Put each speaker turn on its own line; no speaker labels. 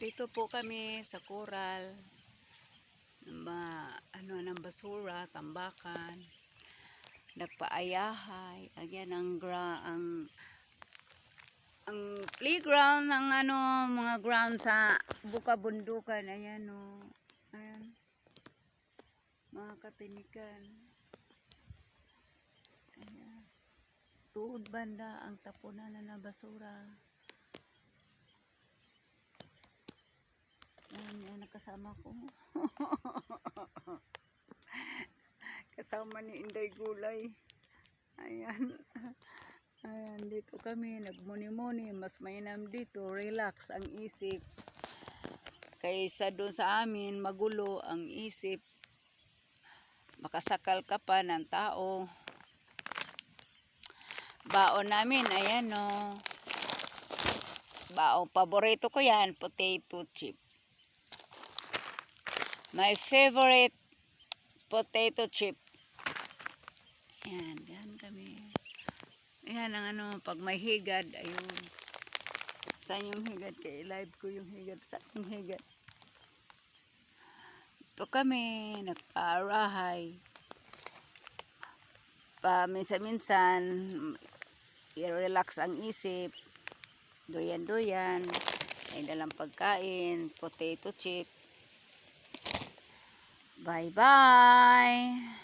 Dito po kami sa Coral, ng basura, tambakan, nagpaayahay. Ayan ang playground ng mga ground sa Bukabundukan. Ayan o. Ayan. Mga kapinikan. Ayan. Tuod banda ang tapunan na basura. Ayan, nakasama ko. Kasama ni Inday Gulay. Ayan. Ayan, dito kami nagmuni-muni. Mas mainam dito. Relax ang isip. Kaysa doon sa amin, magulo ang isip. Makasakal ka pa ng tao. Baon namin, ayan o. Baon, paborito ko yan, potato chip. My favorite potato chip. Ayan, yan kami. Ayan ang pag may higad, ayun. Saan yung higad? Kaya live ko yung higad. Saan yung higad? Ito kami, nagpaarahay. Minsan-minsan, i-relax ang isip. Doyan-doyan. Ay dalang pagkain, potato chip. Bye-bye!